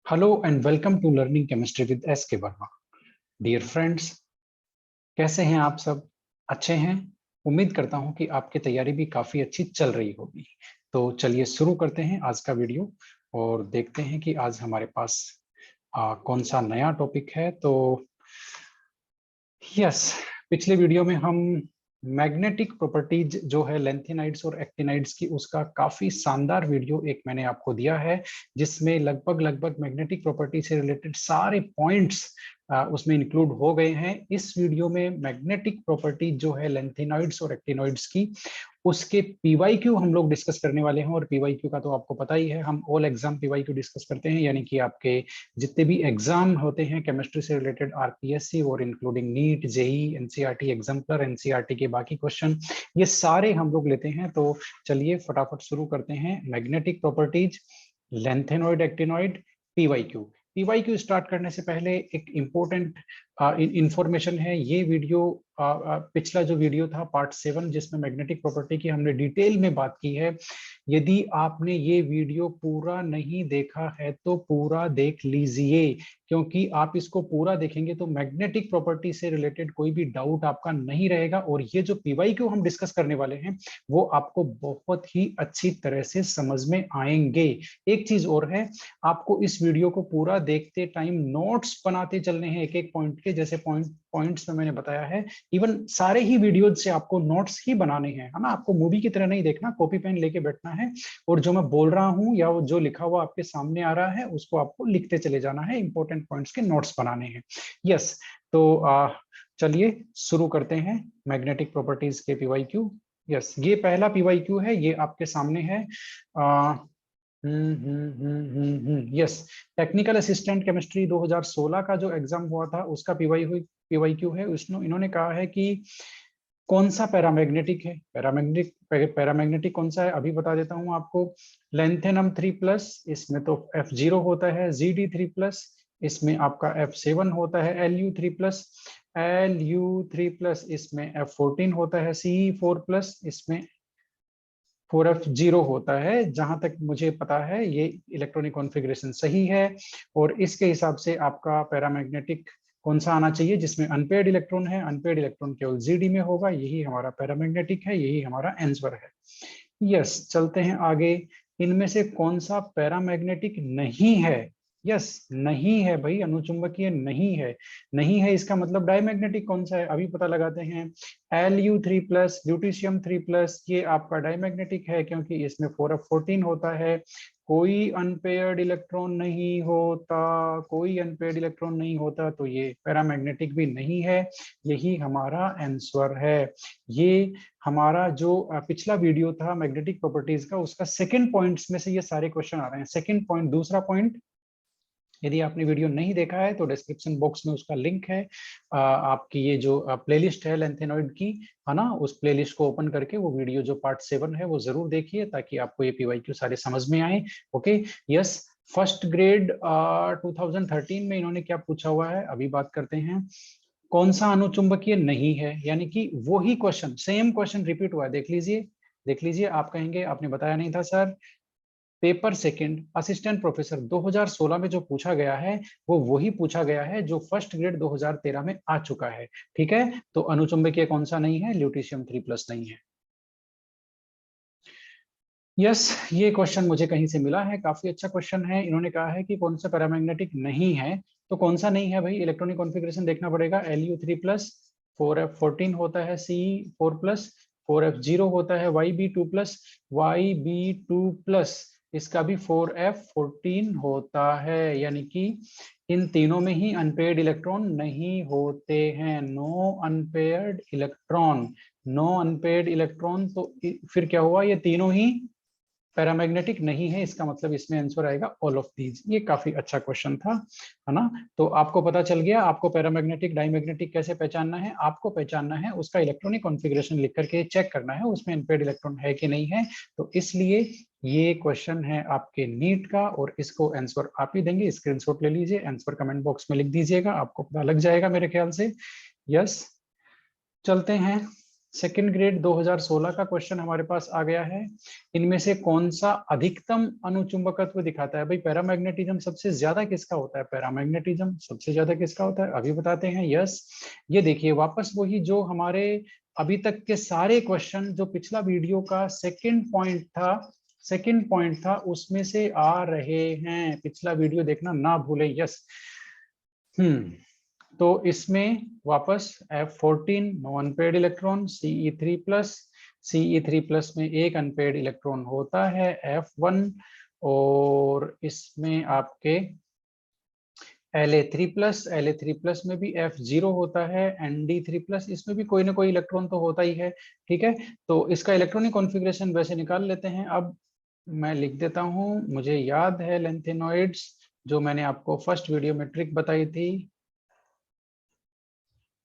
Hello and welcome to learning chemistry with S K Verma. Dear friends, कैसे हैं आप सब? अच्छे हैं? उम्मीद करता हूं कि आपकी तैयारी भी काफी अच्छी चल रही होगी। तो चलिए शुरू करते हैं आज का वीडियो और देखते हैं कि आज हमारे पास कौन सा नया टॉपिक है। तो यस, पिछले वीडियो में हम मैग्नेटिक प्रॉपर्टीज जो है लेंथेनाइड्स और एक्टिनाइड्स की, उसका काफी शानदार वीडियो एक मैंने आपको दिया है, जिसमें लगभग मैग्नेटिक प्रॉपर्टी से रिलेटेड सारे पॉइंट्स उसमें इंक्लूड हो गए हैं। इस वीडियो में मैग्नेटिक प्रॉपर्टी जो है लेंथेनॉइड्स और एक्टिनॉइड्स की, उसके पीवाईक्यू हम लोग डिस्कस करने वाले हैं। और पीवाईक्यू का तो आपको पता ही है, हम ऑल एग्जाम पीवाईक्यू डिस्कस करते हैं, यानी कि आपके जितने भी एग्जाम होते हैं केमिस्ट्री से रिलेटेड, आरपीएससी और including NEET, JEE, NCERT exemplar, NCERT के बाकी क्वेश्चन, ये सारे हम लोग लेते हैं। तो चलिए फटाफट शुरू करते हैं। Magnetic properties, lanthanoid, actinoid, PYQ. PYQ start करने से पहले एक इंपॉर्टेंट इंफॉर्मेशन है। ये वीडियो पिछला जो वीडियो था पार्ट 7, जिसमें मैग्नेटिक प्रॉपर्टी की हमने डिटेल में बात की है, यदि आपने ये वीडियो पूरा नहीं देखा है तो पूरा देख लीजिए, क्योंकि आप इसको पूरा देखेंगे तो मैग्नेटिक प्रॉपर्टी से रिलेटेड कोई भी डाउट आपका नहीं रहेगा। और ये जो पीवाईक्यू हम डिस्कस करने वाले हैं वो आपको बहुत ही अच्छी तरह से समझ में आएंगे। एक चीज और है, आपको इस वीडियो को पूरा देखते टाइम नोट्स बनाते चलने हैं एक एक पॉइंट के, जैसे पॉइंट्स में मैंने बताया है। इवन सारे ही वीडियोज से आपको नोट्स ही बनाने हैं, है ना। आपको मूवी की तरह नहीं देखना, कॉपी पेन लेके बैठना है और जो मैं बोल रहा हूं या वो जो लिखा हुआ आपके सामने आ रहा है उसको आपको लिखते चले जाना है, इंपॉर्टेंट पॉइंट्स के नोट्स बनाने हैं। यस, तो चलिए शुरू करते हैं मैग्नेटिक प्रॉपर्टीज के पीवाईक्यू। यस, ये पहला पीवाईक्यू है, ये आपके सामने है। यस, टेक्निकल असिस्टेंट केमिस्ट्री 2016 का जो एग्जाम हुआ था उसका पीवाईक्यू है। उसने इन्होंने कहा है कि कौन सा पैरामैग्नेटिक है। पैरामैग्नेटिक कौन सा है अभी बता देता हूं आपको। लेंथेनम 3+, इसमें तो F0 होता है। Zd3+, इसमें आपका F7 होता है। Lu3+, इसमें F14 होता है। Ce4+, इसमें 4F0 होता है। जहां तक मुझे पता है ये इलेक्ट्रॉनिक कॉन्फ़िगरेशन सही है। और इसके हिसाब से आपका पैरामैग्नेटिक कौन सा आना चाहिए जिसमें अनपेयर्ड इलेक्ट्रॉन है। अनपेयर्ड इलेक्ट्रॉन केवल Zd में होगा, यही हमारा पैरामैग्नेटिक है, यही हमारा आंसर है। यस, चलते हैं आगे। इनमें से कौन सा पैरामैग्नेटिक नहीं है? यस, नहीं है भाई, अनुचुंबकीय नहीं है। नहीं है इसका मतलब डायमैग्नेटिक कौन सा है अभी पता लगाते हैं। Lu3+, ल्यूटीशियम 3+, ये आपका डायमैग्नेटिक है, क्योंकि इसमें 4F14 होता है। कोई अनपेयर्ड इलेक्ट्रॉन नहीं होता, कोई अनपेयर्ड इलेक्ट्रॉन नहीं होता, तो ये पैरामैग्नेटिक भी नहीं है, यही हमारा आंसर है। ये हमारा जो पिछला वीडियो था मैग्नेटिक प्रॉपर्टीज का, उसका सेकंड पॉइंट्स में से ये सारे क्वेश्चन आ रहे हैं। सेकंड पॉइंट, दूसरा पॉइंट, यदि आपने वीडियो नहीं देखा है तो डिस्क्रिप्शन बॉक्स में उसका लिंक है। आपकी ये जो प्लेलिस्ट है लेंथेनॉइड की, है ना, उस प्लेलिस्ट को ओपन करके वो वीडियो जो पार्ट 7 है वो जरूर देखिए, ताकि आपको ये पीवाईक्यू सारे समझ में आए। Okay, yes. फर्स्ट ग्रेड 2013 में इन्होंने क्या पूछा हुआ है अभी बात करते हैं। कौन सा अनुचुंबकीय नहीं है, यानी कि वही क्वेश्चन, सेम क्वेश्चन रिपीट हुआ है। देख लीजिए, देख लीजिए। आप कहेंगे आपने बताया नहीं था sir. Paper second assistant professor 2016 में जो पूछा गया है वो वही पूछा गया है जो फर्स्ट ग्रेड 2013 में आ चुका है। ठीक है, तो अनुचुंबकीय कौन सा नहीं है? ल्यूटीशियम 3+ नहीं है। यस, ये क्वेश्चन मुझे कहीं से मिला है, काफी अच्छा क्वेश्चन है। इन्होंने कहा है कि कौन सा पैरामैग्नेटिक नहीं है, तो कौन सा नहीं है भाई? इलेक्ट्रॉनिक कॉन्फ़िगरेशन देखना पड़ेगा। Lu3+, 4F14 होता है। Ce4+, 4F0 होता है। Yb2+, इसका भी 4F14 होता है, यानी कि इन तीनों में ही अनपेयर्ड इलेक्ट्रॉन नहीं होते हैं। No unpaired electron, no unpaired electron. तो फिर क्या हुआ? ये तीनों ही पैरामैग्नेटिक नहीं है, इसका मतलब इसमें आंसर आएगा ऑल ऑफ दीज। ये काफी अच्छा क्वेश्चन था, है ना। तो आपको पता चल गया आपको पैरामैग्नेटिक डायमैग्नेटिक कैसे पहचानना है। आपको पहचानना है उसका इलेक्ट्रॉनिक कॉन्फ़िगरेशन लिख करके चेक करना है उसमें अनपेयर्ड इलेक्ट्रॉन है कि नहीं है। तो इसलिए ये क्वेश्चन है आपके नीट का, और इसको आंसर आप ही देंगे। स्क्रीनशॉट ले लीजिए, आंसर कमेंट बॉक्स में लिख दीजिएगा, आपको पता लग जाएगा मेरे ख्याल से। यस, चलते हैं सेकेंड ग्रेड 2016 का क्वेश्चन हमारे पास आ गया है। इनमें से कौन सा अधिकतम अनुचुंबकत्व दिखाता है? भाई पैरामैग्नेटिज्म सबसे ज्यादा किसका होता है? पैरामैग्नेटिज्म सबसे ज्यादा किसका होता है? अभी बताते हैं। यस, ये देखिए वापस वही जो हमारे अभी तक के सारे क्वेश्चन, जो पिछला वीडियो का सेकंड पॉइंट था उसमें से आ रहे हैं। पिछला वीडियो देखना ना भूले। यस, तो इसमें वापस F14 no unpaired electron, Ce3+ में एक अनपेड इलेक्ट्रॉन होता है F1, और इसमें आपके La3+ में भी F0 होता है, Nd3+, इसमें भी कोई ना कोई इलेक्ट्रॉन तो होता ही है। ठीक है, तो इसका इलेक्ट्रॉनिक कॉन्फ़िगरेशन वैसे निकाल लेते हैं। अब मैं लिख देता हूं, मुझे याद है लेंथेनॉइड्स जो मैंने आपको फर्स्ट वीडियो में ट्रिक बताई थी,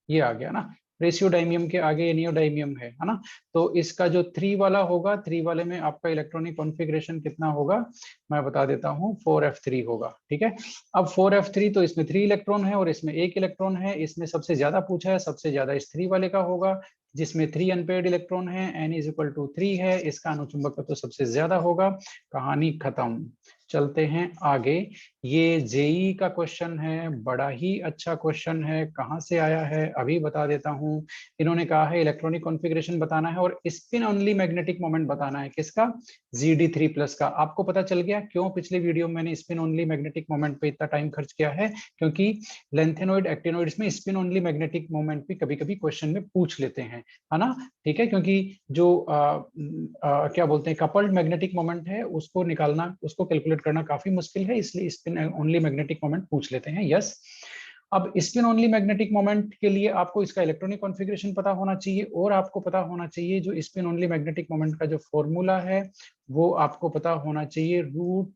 ये आ गया ना, रेशियो डायमियम के आगे नियोडायमियम है ना। तो इसका जो 3 वाला होगा, 3 वाले में आपका इलेक्ट्रॉनिक कॉन्फ़िगरेशन कितना होगा मैं बता देता हूँ, 4f3 होगा। ठीक है, अब 4f3 तो इसमें 3 इलेक्ट्रॉन है और इसमें 1 इलेक्ट्रॉन है। इसमें सबसे ज्यादा पूछा है, सबसे ज्यादा इस 3 वाले का होगा जिसमें 3 अनपेयर्ड इलेक्ट्रॉन है, n=3 है, इसका अनुचुंबकत्व तो सबसे ज्यादा होगा। कहानी खत्म। चलते हैं आगे। ये जेई का क्वेश्चन है, बड़ा ही अच्छा क्वेश्चन है। कहाँ से आया है अभी बता देता हूँ। इन्होंने कहा है इलेक्ट्रॉनिक कॉन्फ़िगरेशन बताना है और स्पिन ओनली मैग्नेटिक मोमेंट बताना है। किसका? Gd3+ का। आपको पता चल गया क्यों पिछले वीडियो में मैंने स्पिन ओनली मैग्नेटिक मोमेंट पे इतना टाइम खर्च किया है? क्योंकि लेंथेनॉइड एक्टिनॉइड्स में स्पिन ओनली मैग्नेटिक मोमेंट भी कभी कभी क्वेश्चन में पूछ लेते हैं, है ना। ठीक है, क्योंकि जो क्या बोलते हैं कपल्ड मैग्नेटिक मोमेंट है उसको निकालना, उसको कैलकुलेट करना काफी मुश्किल है, इसलिए स्पिन ओनली मैग्नेटिक मोमेंट पूछ लेते हैं। यस, अब स्पिन ओनली मैग्नेटिक मोमेंट के लिए आपको इसका इलेक्ट्रॉनिक कॉन्फ़िगरेशन पता होना चाहिए और आपको पता होना चाहिए जो स्पिन ओनली मैग्नेटिक मोमेंट का जो फॉर्मूला है वो आपको पता होना चाहिए, root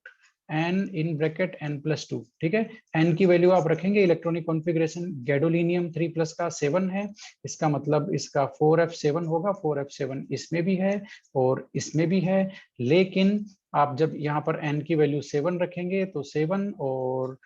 n in bracket n+2। ठीक है, n की वैल्यू आप रखेंगे, इलेक्ट्रॉनिक कॉन्फ़िगरेशन गैडोलिनियम 3+ का 7 है, इसका मतलब इसका 4f7 होगा। 4f7 इसमें भी है और इसमें भी है, लेकिन आप जब यहाँ पर n की वैल्यू 7 रखेंगे तो 7 और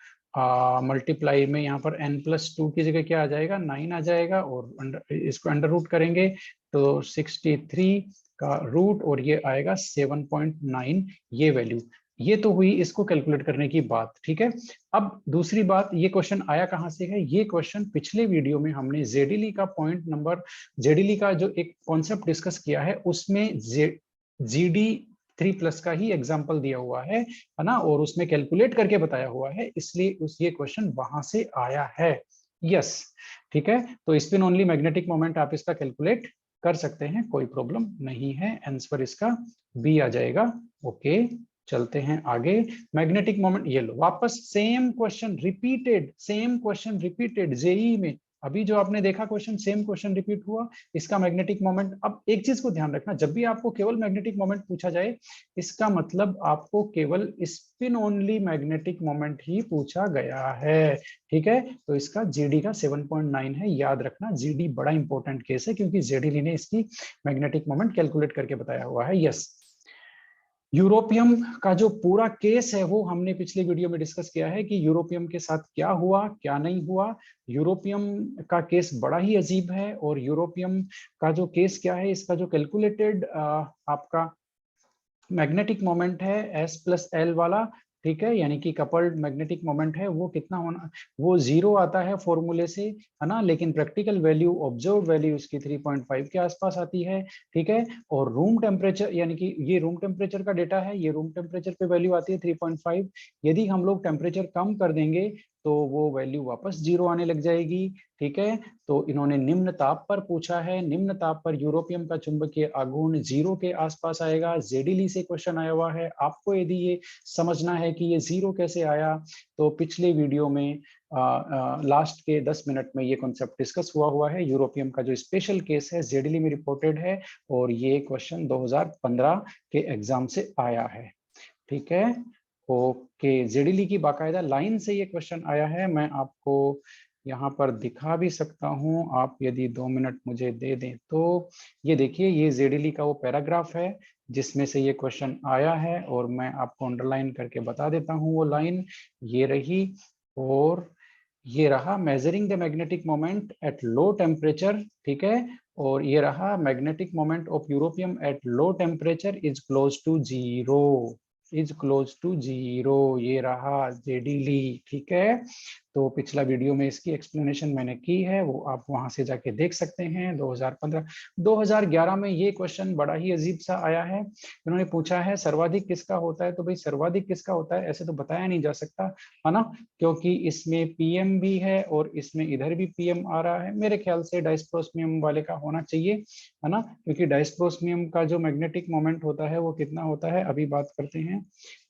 मल्टीप्लाई में यहाँ पर n+2 की जगह क्या आ जाएगा? 9 आ जाएगा, और इसको अंडर रूट करेंगे तो 63 का रूट और ये आएगा 7.9, ये वैल्यू। ये तो हुई इसको कैलकुलेट करने की बात। ठीक है, अब दूसरी बात, ये क्वेश्चन आया कहां से है? ये क्वेश्चन पिछले वीडियो में हमने जेडीली का पॉइंट नंबर, जेडीली का जो एक कॉन्सेप्ट डिस्कस किया है उसमें Gd3+ का ही एग्जांपल दिया हुआ है ना, और उसमें कैलकुलेट करके बताया हुआ है, इसलिए ये क्वेश्चन वहां से आया है। यस, ठीक है, तो स्पिन ओनली मैग्नेटिक मोमेंट आप इसका कैलकुलेट कर सकते हैं, कोई प्रॉब्लम नहीं है। आंसर इसका बी आ जाएगा। ओके, चलते हैं आगे। मैग्नेटिक मोमेंट, ये लो वापस सेम क्वेश्चन रिपीटेड जेई में। अभी जो आपने देखा क्वेश्चन, सेम क्वेश्चन रिपीट हुआ, इसका मैग्नेटिक मोमेंट। अब एक चीज को ध्यान रखना, जब भी आपको केवल मैग्नेटिक मोमेंट पूछा जाए, इसका मतलब आपको केवल स्पिन ओनली मैग्नेटिक मोमेंट ही पूछा गया है। ठीक है, तो इसका जीडी का 7.9 है, याद रखना। जीडी बड़ा इंपॉर्टेंट केस है क्योंकि जेडीली ने इसकी मैग्नेटिक मोमेंट कैलकुलेट करके बताया हुआ है। यस, यूरोपियम का जो पूरा केस है वो हमने पिछले वीडियो में डिस्कस किया है कि यूरोपियम के साथ क्या हुआ क्या नहीं हुआ। यूरोपियम का केस बड़ा ही अजीब है, और यूरोपियम का जो केस क्या है, इसका जो कैलकुलेटेड आपका मैग्नेटिक मोमेंट है S+L वाला। ठीक है, यानी कि कपल्ड मैग्नेटिक मोमेंट है, वो कितना होना, वो 0 आता है फॉर्मूले से, है ना, लेकिन प्रैक्टिकल वैल्यू, ऑब्जर्व वैल्यू इसकी 3.5 के आसपास आती है। ठीक है, और रूम टेम्परेचर, यानी कि ये रूम टेम्परेचर का डेटा है, ये रूम टेम्परेचर पे वैल्यू आती है 3.5। यदि हम लोग टेम्परेचर कम कर देंगे तो वो वैल्यू वापस 0 आने लग जाएगी। ठीक है, तो इन्होंने निम्न ताप पर पूछा है, निम्न ताप पर यूरोपियम का चुंबकीय आघूर्ण 0 के आसपास आएगा। जेडीली से क्वेश्चन आया हुआ है, आपको यदि ये समझना है कि ये 0 कैसे आया, तो पिछले वीडियो में लास्ट के 10 मिनट में ये कॉन्सेप्ट डिस्कस हुआ है। यूरोपियम का जो स्पेशल केस है जेडीली में रिपोर्टेड है, और ये क्वेश्चन 2015 के एग्जाम से आया है। ठीक है, ओके, जेडीली की बाकायदा लाइन से ये क्वेश्चन आया है। मैं आपको यहाँ पर दिखा भी सकता हूँ, आप यदि 2 मिनट मुझे दे दें तो। ये देखिए, ये जेडीली का वो पैराग्राफ है जिसमें से ये क्वेश्चन आया है, और मैं आपको अंडरलाइन करके बता देता हूँ वो लाइन, ये रही और ये रहा। Measuring the magnetic moment at low temperature, ठीक है, और ये रहा magnetic moment of europium at low temperature is close to zero, is close to zero, ये रहा जेडी ली। ठीक है, तो पिछला वीडियो में इसकी एक्सप्लेनेशन मैंने की है, वो आप वहां से जाके देख सकते हैं। 2015 2011 में ये क्वेश्चन बड़ा ही अजीब सा आया है। इन्होंने पूछा है सर्वाधिक किसका होता है, तो भाई सर्वाधिक किसका होता है ऐसे तो बताया नहीं जा सकता, है ना, क्योंकि इसमें पीएम भी है और इसमें इधर भी पीएम आ रहा है। मेरे ख्याल से डायस्प्रोस्मियम वाले का होना चाहिए, है ना, क्योंकि डायस्प्रोस्मियम का जो मैग्नेटिक मोमेंट होता है वो कितना होता है, अभी बात करते हैं,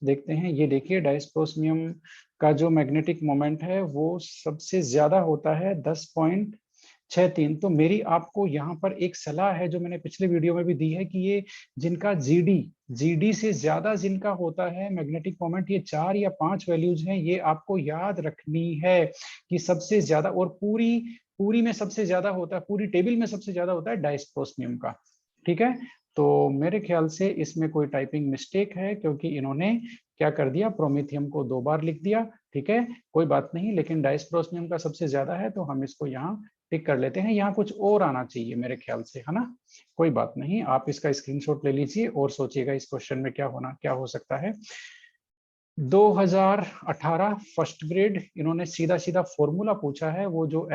देखते हैं। ये देखिए डायस्प्रोस्मियम का जो मैग्नेटिक मोमेंट है वो सबसे ज्यादा होता है 10.63। तो मेरी आपको यहाँ पर एक सलाह है जो मैंने पिछले वीडियो में भी दी है कि ये जिनका जीडी से ज्यादा जिनका होता है मैग्नेटिक मोमेंट, ये 4 या 5 वैल्यूज हैं, ये आपको याद रखनी है कि सबसे ज्यादा और पूरी में सबसे ज्यादा होता है, पूरी टेबल में सबसे ज्यादा होता है डायस्प्रोस्मियम का। ठीक है, तो मेरे ख्याल से इसमें कोई टाइपिंग मिस्टेक है, क्योंकि इन्होंने क्या कर दिया, प्रोमेथियम को 2 बार लिख दिया। ठीक है, कोई बात नहीं, लेकिन डायस्प्रोस्मियम का सबसे ज्यादा है तो हम इसको यहाँ टिक कर लेते हैं। यहाँ कुछ और आना चाहिए मेरे ख्याल से, है ना, कोई बात नहीं, आप इसका स्क्रीनशॉट ले लीजिए और सोचिएगा इस क्वेश्चन में क्या हो सकता है। 2018 फर्स्ट ग्रेड, इन्होंने सीधा सीधा फॉर्मूला पूछा है, वो जो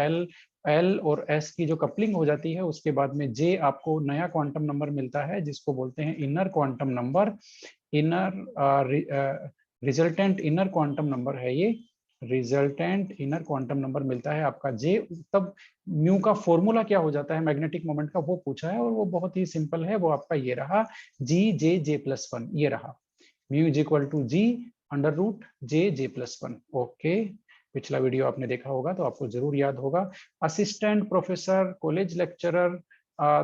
एल और एस की जो कपलिंग हो जाती है उसके बाद में जे आपको नया क्वांटम नंबर मिलता है जिसको बोलते हैं inner quantum number, inner resultant inner quantum number है ये, रिजल्टेंट इनर क्वांटम नंबर मिलता है आपका जे। तब म्यू का फॉर्मूला क्या हो जाता है मैग्नेटिक मोमेंट का, वो पूछा है और वो बहुत ही सिंपल है, वो आपका ये रहा G(J)+1, ये रहा mu is equal to G √J(J+1). Okay, पिछला वीडियो आपने देखा होगा तो आपको जरूर याद होगा। असिस्टेंट प्रोफेसर कॉलेज लेक्चरर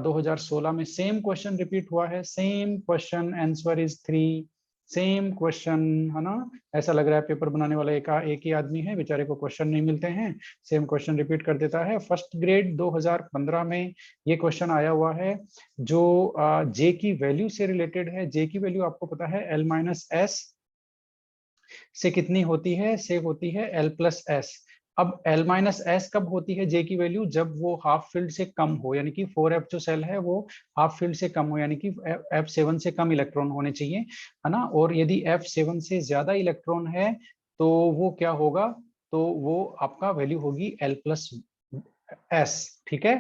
2016 में सेम क्वेश्चन रिपीट हुआ है, same question, answer is 3, same question, है ना। ऐसा लग रहा है पेपर बनाने वाला एक ही आदमी है, बेचारे को क्वेश्चन नहीं मिलते हैं, सेम क्वेश्चन रिपीट कर देता है। फर्स्ट ग्रेड 2015 में ये क्वेश्चन आया हुआ है जो जे की वैल्यू से रिलेटेड है। जे की वैल्यू आपको पता है L-S से कितनी होती है, से होती है L+S। अब L-S कब होती है जे की वैल्यू, जब वो हाफ फील्ड से कम हो, यानी कि 4f जो सेल है वो हाफ फील्ड से कम हो, यानी कि f7 से कम इलेक्ट्रॉन होने चाहिए, है ना। और यदि f7 से ज्यादा इलेक्ट्रॉन है तो वो क्या होगा, तो वो आपका वैल्यू होगी L+S। ठीक है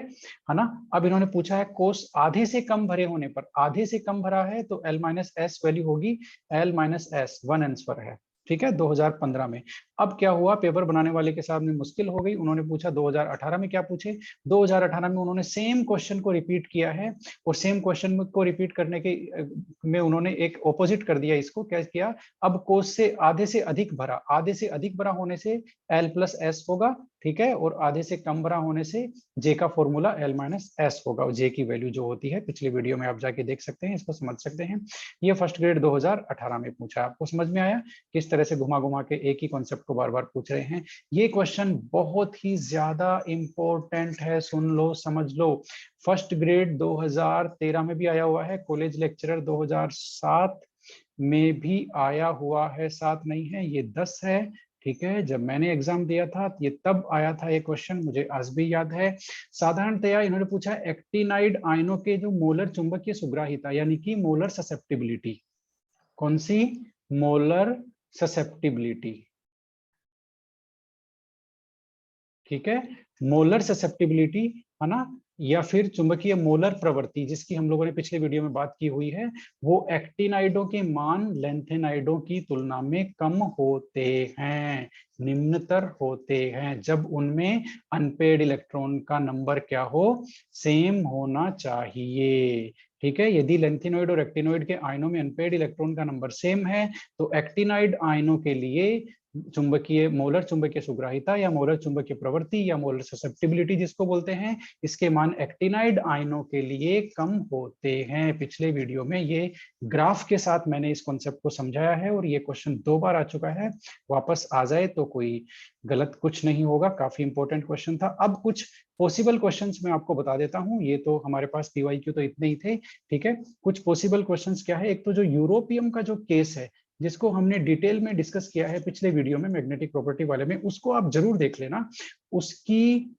ना। अब इन्होंने पूछा है कोस आधे से कम भरे होने पर, आधे से कम भरा है तो L-S वैल्यू होगी L-S, 1 आंसर है। ठीक है, 2015 में। अब क्या हुआ, पेपर बनाने वाले के सामने मुश्किल हो गई, उन्होंने पूछा 2018 में क्या पूछे। 2018 में उन्होंने सेम क्वेश्चन को रिपीट किया है और सेम क्वेश्चन को रिपीट करने के में उन्होंने एक ऑपोजिट कर दिया, इसको क्या किया, अब कोस से आधे से अधिक भरा, आधे से अधिक भरा होने से L+S होगा, ठीक है, और आधे से कम भरा होने से जे का फॉर्मूला L-S होगा, और जे की वैल्यू जो होती है पिछले वीडियो में आप जाके देख सकते हैं, इसको समझ सकते हैं। ये फर्स्ट ग्रेड 2018 में पूछा, आपको समझ में आया किस तरह से घुमा घुमा के एक ही कॉन्सेप्ट को बार बार पूछ रहे हैं। ये क्वेश्चन बहुत ही ज्यादा इंपॉर्टेंट है, सुन लो समझ लो। फर्स्ट ग्रेड 2013 में भी आया हुआ है, कॉलेज लेक्चरर 2007 में भी आया हुआ है, 7 नहीं है ये 10 है। ठीक है, जब मैंने एग्जाम दिया था ये तब आया था ये क्वेश्चन, मुझे आज भी याद है। साधारणतया इन्होंने पूछा एक्टिनाइड आयनों के जो मोलर चुंबकीय सुग्राहिता यानी कि मोलर ससेप्टिबिलिटी, कौन सी, मोलर ससेप्टिबिलिटी। ठीक है, मोलर ससेप्टिबिलिटी, है ना, या फिर चुंबकीय मोलर प्रवृत्ति जिसकी हम लोगों ने पिछले वीडियो में बात की हुई है, वो एक्टिनाइडों के मान लेंथेनाइडों की तुलना में कम होते हैं, निम्नतर होते हैं, जब उनमें अनपेड इलेक्ट्रॉन का नंबर क्या हो, सेम होना चाहिए। ठीक है, यदि लेंथेनॉइड और एक्टिनॉइड के आयनों में अनपेड इलेक्ट्रॉन का नंबर सेम है तो एक्टिनाइड आयनों के लिए चुंबकीय मोलर चुंबकीय सुग्राहिता या मोलर चुंबकीय प्रवृत्ति या मोलर ससेप्टिबिलिटी जिसको बोलते हैं, इसके मान एक्टिनाइड आयनों के लिए कम होते हैं। पिछले वीडियो में ये ग्राफ के साथ मैंने इस कॉन्सेप्ट को समझाया है और ये क्वेश्चन 2 बार आ चुका है, वापस आ जाए तो कोई गलत कुछ नहीं होगा, काफी इंपॉर्टेंट क्वेश्चन था। अब कुछ पॉसिबल क्वेश्चंस मैं आपको बता देता हूं, ये तो हमारे पास पीवाईक्यू तो इतने ही थे। ठीक है, कुछ पॉसिबल क्वेश्चंस क्या है, एक तो जो यूरोपियम का जो केस है जिसको हमने डिटेल में डिस्कस किया है पिछले वीडियो में मैग्नेटिक प्रॉपर्टी वाले में, उसको आप जरूर देख लेना। उसकी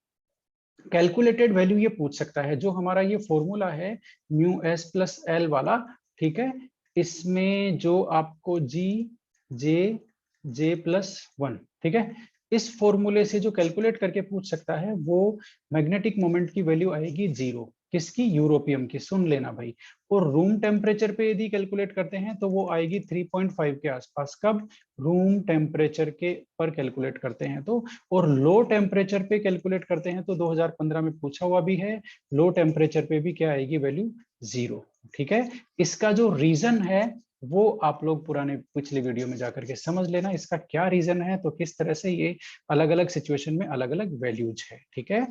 कैलकुलेटेड वैल्यू ये पूछ सकता है, जो हमारा ये फॉर्मूला है म्यू एस प्लस एल वाला, ठीक है, इसमें जो आपको जी जे जे प्लस वन, ठीक है, इस फॉर्मूले से जो कैलकुलेट करके पूछ सकता है वो मैग्नेटिक मोमेंट की वैल्यू आएगी 0। किसकी? यूरोपियम की। सुन लेना भाई। और रूम टेम्परेचर पे यदि कैलकुलेट करते हैं तो वो आएगी 3.5 के आसपास। कब? रूम टेम्परेचर के पर कैलकुलेट करते हैं तो। और लो टेम्परेचर पे कैलकुलेट करते हैं तो 2015 में पूछा हुआ भी है, लो टेम्परेचर पे भी क्या आएगी वैल्यू? 0। ठीक है, इसका जो रीजन है वो आप लोग पुराने पिछले वीडियो में जाकर के समझ लेना, इसका क्या रीजन है, तो किस तरह से ये अलग अलग सिचुएशन में अलग अलग वैल्यूज है। ठीक है,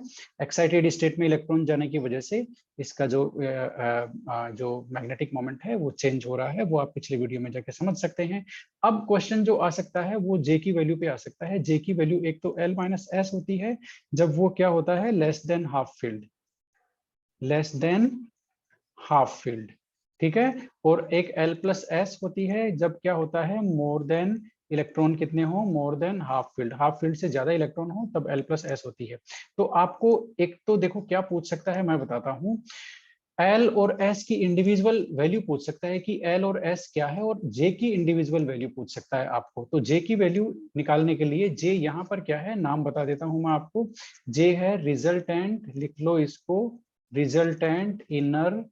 एक्साइटेड स्टेट में इलेक्ट्रॉन जाने की वजह से इसका जो मैग्नेटिक मोमेंट है वो चेंज हो रहा है, वो आप पिछले वीडियो में जाके समझ सकते हैं। अब क्वेश्चन जो आ सकता है वो जे की वैल्यू पे आ सकता है। जे की वैल्यू एक तो एल माइनस एस होती है जब वो क्या होता है? Less than half field, less than half field. ठीक है, और एक एल प्लस एस होती है जब क्या होता है? मोर देन इलेक्ट्रॉन कितने हो? More than half field, half field से ज्यादा इलेक्ट्रॉन हो तब एल प्लस एस होती है। तो आपको एक तो देखो क्या पूछ सकता है, मैं बताता हूं। एल और एस की इंडिविजुअल वैल्यू पूछ सकता है कि एल और एस क्या है, और जे की इंडिविजुअल वैल्यू पूछ सकता है आपको। तो जे की वैल्यू निकालने के लिए जे यहाँ पर क्या है, नाम बता देता हूं मैं आपको। जे है रिजल्टेंट, लिख लो इसको, रिजल्टेंट इनर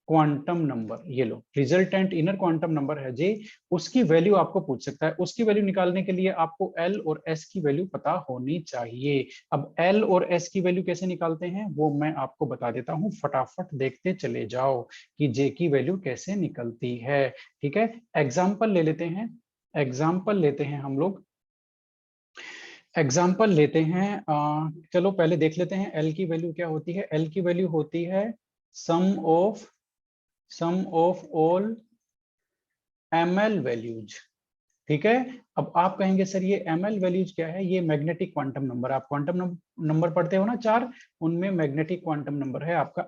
क्वांटम नंबर। ये लो, रिजल्टेंट इनर क्वांटम नंबर है जे, उसकी वैल्यू आपको पूछ सकता है। उसकी वैल्यू निकालने के लिए आपको एल और एस की वैल्यू पता होनी चाहिए। अब एल और एस की वैल्यू कैसे निकालते हैं वो मैं आपको बता देता हूं, फटाफट देखते चले जाओ कि जे की वैल्यू कैसे निकलती है। ठीक है, एग्जाम्पल ले लेते हैं, एग्जाम्पल लेते हैं हम लोग, एग्जाम्पल लेते हैं। चलो पहले देख लेते हैं एल की वैल्यू क्या होती है। एल की वैल्यू होती है sum of all ml values. ठीक है, अब आप कहेंगे सर ये ml वैल्यूज क्या है? ये मैग्नेटिक क्वांटम नंबर, आप क्वांटम नंबर पढ़ते हो ना चार, उनमें मैग्नेटिक क्वांटम नंबर है आपका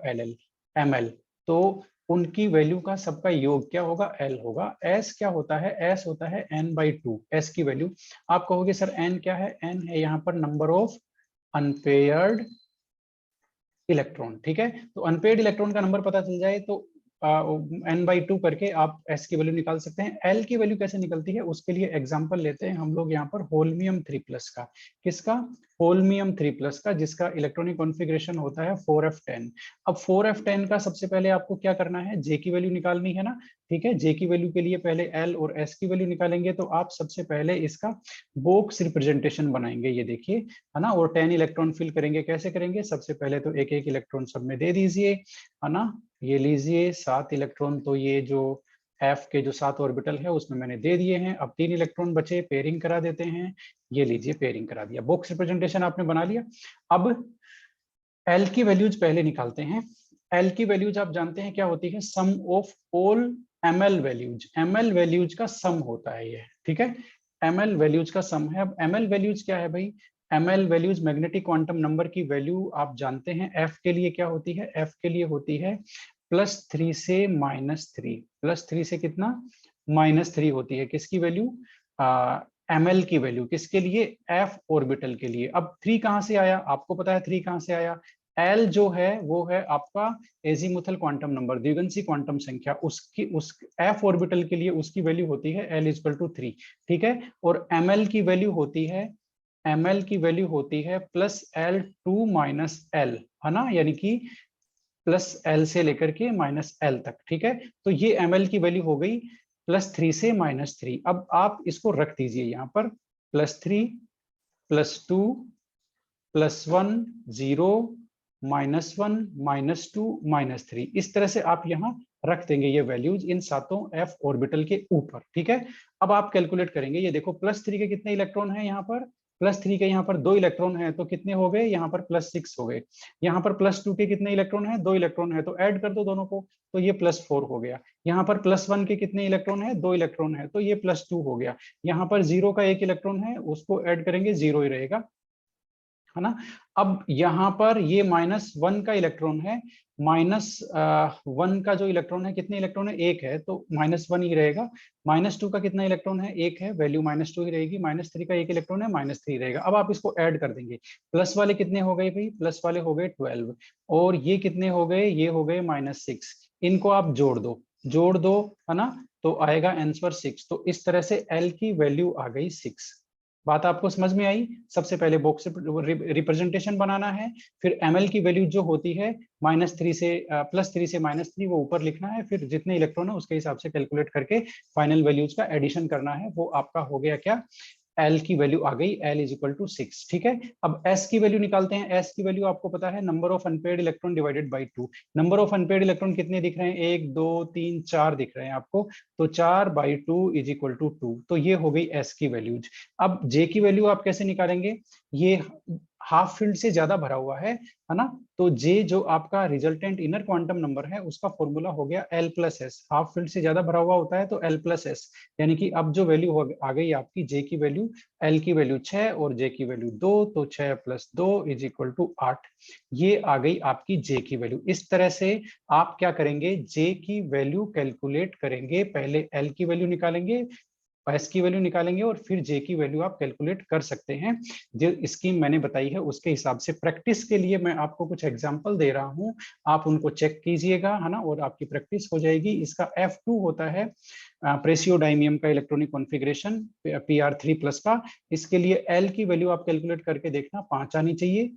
ml। तो उनकी वैल्यू का सबका योग क्या होगा? l होगा। s क्या होता है? s होता है n/2। s की वैल्यू आप कहोगे सर n क्या है? n है यहाँ पर नंबर ऑफ अनपेयर्ड इलेक्ट्रॉन। ठीक है, तो अनपेड इलेक्ट्रॉन का नंबर पता चल जाए तो n/2 करके आप s की वैल्यू निकाल सकते हैं। l की वैल्यू कैसे निकलती है उसके लिए एग्जांपल लेते हैं हम लोग यहाँ पर होल्मियम 3+ का। किसका? होल्मियम 3+ का, जिसका इलेक्ट्रॉनिक कॉन्फ़िगरेशन होता है 4f10। अब 4f10 का सबसे पहले आपको क्या करना है? जे की वैल्यू निकालनी है ना। ठीक है, जे की वैल्यू के लिए पहले l और s की वैल्यू निकालेंगे, तो आप सबसे पहले इसका बॉक्स रिप्रेजेंटेशन बनाएंगे, ये देखिए, है ना। और 10 इलेक्ट्रॉन फिल करेंगे। कैसे करेंगे? सबसे पहले तो एक एक इलेक्ट्रॉन सब में दे दीजिए, है ना। ये लीजिए 7 इलेक्ट्रॉन, तो ये जो एफ के जो 7 ऑर्बिटल है उसमें मैंने दे दिए हैं। अब 3 इलेक्ट्रॉन बचे, पेयरिंग करा देते हैं। ये लीजिए पेयरिंग करा दिया, बॉक्स रिप्रेजेंटेशन आपने बना लिया। अब एल की वैल्यूज पहले निकालते हैं। एल की वैल्यूज आप जानते हैं क्या होती है? Sum of all ml values. ml values का सम होता है ये। ठीक है, ml वैल्यूज का सम है। अब ml वैल्यूज क्या है भाई? ml values magnetic quantum number की वैल्यू आप जानते हैं। f के लिए क्या होती है? f के लिए होती है +3 से -3। +3 से कितना? -3 होती है। किसकी वैल्यू? ml की वैल्यू। किसके लिए? f ऑर्बिटल के लिए। अब 3 कहां से आया? आपको पता है 3 कहां से आया? एल जो है वो है आपका एजीमुथल क्वांटम नंबर, द्विगंशी क्वांटम संख्या। उसकी उस एफ ऑर्बिटल के लिए उसकी वैल्यू होती है L = 3। ठीक है, और ml की वैल्यू होती है, ml की वैल्यू होती है +L2 - L, है ना, यानी कि +L से लेकर के -L तक। ठीक है, तो ये ml की वैल्यू हो गई +3 से -3। अब आप इसको रख दीजिए यहाँ पर, +3 +2 +1 0 -1 -2 -3, इस तरह से आप यहाँ रख देंगे ये वैल्यूज इन सातों f ऑर्बिटल के ऊपर। ठीक है, अब आप कैलकुलेट करेंगे। ये देखो +3 के कितने इलेक्ट्रॉन हैं यहाँ पर? +3 के यहाँ पर 2 इलेक्ट्रॉन है, तो कितने हो गए? यहाँ पर +6 हो गए। यहाँ पर +2 के कितने इलेक्ट्रॉन है? 2 इलेक्ट्रॉन है, तो ऐड कर दो दोनों को, तो ये +4 हो गया। यहाँ पर +1 के कितने इलेक्ट्रॉन है? 2 इलेक्ट्रॉन है, तो ये +2 हो गया। यहाँ पर 0 का 1 इलेक्ट्रॉन है, उसको ऐड करेंगे, 0 ही रहेगा। है ना। अब यहाँ पर ये -1 का इलेक्ट्रॉन है, -1 का जो इलेक्ट्रॉन है, कितने इलेक्ट्रॉन है, एक है, तो -1 ही रहेगा। -2 का कितना इलेक्ट्रॉन है, एक है, वैल्यू -2 ही रहेगी। -3 का एक इलेक्ट्रॉन है, -3 रहेगा। अब आप इसको ऐड कर देंगे, प्लस वाले कितने हो गए भाई, प्लस वाले हो गए 12, और ये कितने हो गए, ये हो गए -6। इनको आप जोड़ दो, है ना, तो आएगा आंसर 6। तो इस तरह से एल की वैल्यू आ गई 6। बात आपको समझ में आई। सबसे पहले बॉक्स रिप्रेजेंटेशन बनाना है, फिर ml की वैल्यू जो होती है -3 से +3 से -3 वो ऊपर लिखना है, फिर जितने इलेक्ट्रॉन है उसके हिसाब से कैलकुलेट करके फाइनल वैल्यूज का एडिशन करना है। वो आपका हो गया क्या, L की वैल्यू आ गई, L = 6। ठीक है, अब S की वैल्यू निकालते हैं। S की वैल्यू आपको पता है, number of unpaired electron divided by 2। Number of unpaired electron कितने दिख रहे हैं, 1 2 3 4 दिख रहे हैं आपको, तो 4/2 = 2। तो ये हो गई S की वैल्यूज। अब J की वैल्यू आप कैसे निकालेंगे, ये हाफ फील्ड से ज्यादा भरा हुआ है ना, तो J जो आपका रिजल्टेंट इनर क्वांटम नंबर है उसका फॉर्मूला हो गया L+S। हाफ फील्ड से ज्यादा भरा हुआ होता है तो L+S, यानी कि अब जो वैल्यू आ गई आपकी J की वैल्यू, L की वैल्यू 6 और J की वैल्यू 2, तो 6 + 2 = 8। ये आ गई आपकी J की वैल्यू। इस तरह से आप क्या करेंगे, J की वैल्यू कैलकुलेट करेंगे, पहले L की वैल्यू निकालेंगे, S की वैल्यू निकालेंगे, और फिर J की वैल्यू आप कैलकुलेट कर सकते हैं। जो स्कीम मैंने बताई है उसके हिसाब से। प्रैक्टिस के लिए मैं आपको कुछ एग्जांपल दे रहा हूं, आप उनको चेक कीजिएगा, है ना, और आपकी प्रैक्टिस हो जाएगी। इसका F2 होता है प्रेसियोडाइमियम का इलेक्ट्रॉनिक कॉन्फ़िगरेशन Pr3+ का। इसके लिए L की वैल्यू आप कैलकुलेट करके देखना, 5 आनी चाहिए।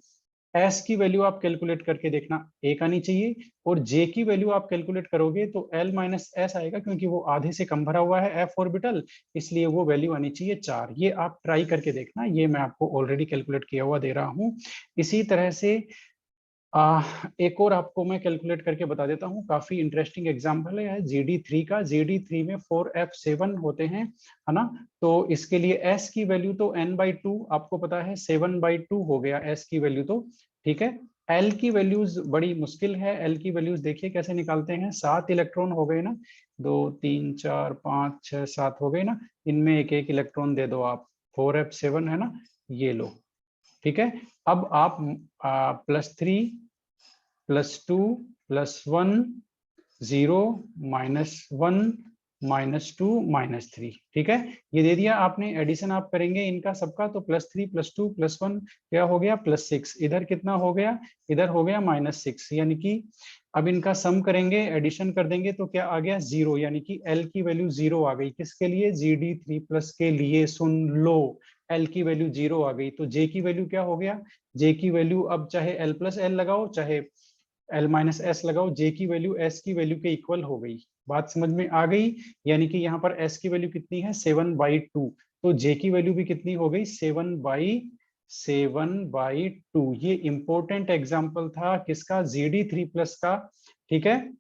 S की वैल्यू आप कैलकुलेट करके देखना, 1 आनी चाहिए। और J की वैल्यू आप कैलकुलेट करोगे तो L - S आएगा, क्योंकि वो आधे से कम भरा हुआ है f ऑर्बिटल, इसलिए वो वैल्यू आनी चाहिए 4। ये आप ट्राई करके देखना, ये मैं आपको ऑलरेडी कैलकुलेट किया हुआ दे रहा हूँ। इसी तरह से एक और आपको मैं कैलकुलेट करके बता देता हूँ, काफी इंटरेस्टिंग एग्जांपल है GD3 का। GD3 में 4f7 होते हैं, है ना, तो इसके लिए S की वैल्यू तो n/2 आपको पता है, 7/2 हो गया S की वैल्यू तो। ठीक है, L की वैल्यूज बड़ी मुश्किल है। L की वैल्यूज देखिए कैसे निकालते हैं, 7 इलेक्ट्रॉन हो गए ना, 2 3 4 5 6 7 हो गए ना, इनमें एक एक इलेक्ट्रॉन दे दो आप, 4f7 है ना, ये लो। ठीक है, अब आप +3 +2 +1 0 -1 -2 -3। ठीक है, ये दे दिया आपने। एडिशन आप करेंगे इनका सबका, तो +3 +2 +1 क्या हो गया, +6। इधर कितना हो गया, इधर हो गया -6, यानी कि अब इनका सम करेंगे, एडिशन कर देंगे तो क्या आ गया, 0, यानी कि L की वैल्यू 0 आ गई। किसके लिए, GD3+ के लिए। सुन लो, L की वैल्यू 0 आ गई, तो J की वैल्यू क्या हो गया, J की वैल्यू अब चाहे L+L लगाओ चाहे L-S लगाओ, J की वैल्यू S की वैल्यू के इक्वल हो गई। बात समझ में आ गई, यानी कि यहाँ पर S की वैल्यू कितनी है, 7/2, तो J की वैल्यू भी कितनी हो गई, 7/2। ये इंपॉर्टेंट एग्जाम्पल था किसका, GD3+ का। ठीक है,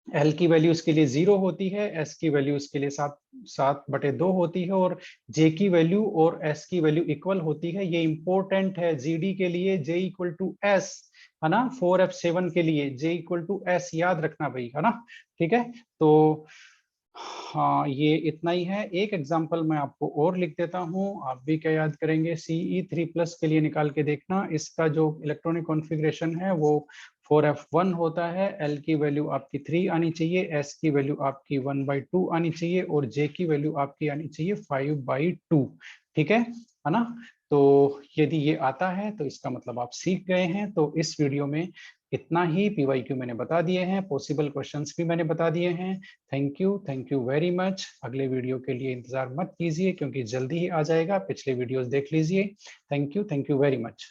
L की वैल्यू इसके लिए 0 होती है, S की वैल्यू इसके लिए 7/2 होती है, और J की वैल्यू और S की वैल्यू इक्वल होती है। ये इंपॉर्टेंट है, GD के लिए J = S, है ना, 4f7 के लिए J = S, याद रखना भाई, है ना। ठीक है, तो हाँ, ये इतना ही है। एक एग्जांपल मैं आपको और लिख देता हूँ, आप भी क्या याद करेंगे, Ce3+ के लिए निकाल के देखना। इसका जो इलेक्ट्रॉनिक कॉन्फ़िगरेशन है वो 4f1 होता है। L की वैल्यू आपकी 3 आनी चाहिए, S की वैल्यू आपकी 1/2 आनी चाहिए, और J की वैल्यू आपकी आनी चाहिए 5/2। ठीक है ना। तो यदि ये आता है तो इसका मतलब आप सीख गए हैं। तो इस वीडियो में इतना ही। PYQ मैंने बता दिए हैं, पॉसिबल क्वेश्चंस भी मैंने बता दिए हैं। Thank you very much. अगले वीडियो के लिए इंतजार मत कीजिए, क्योंकि जल्दी ही आ जाएगा। पिछले वीडियोस देख लीजिए। Thank you very much.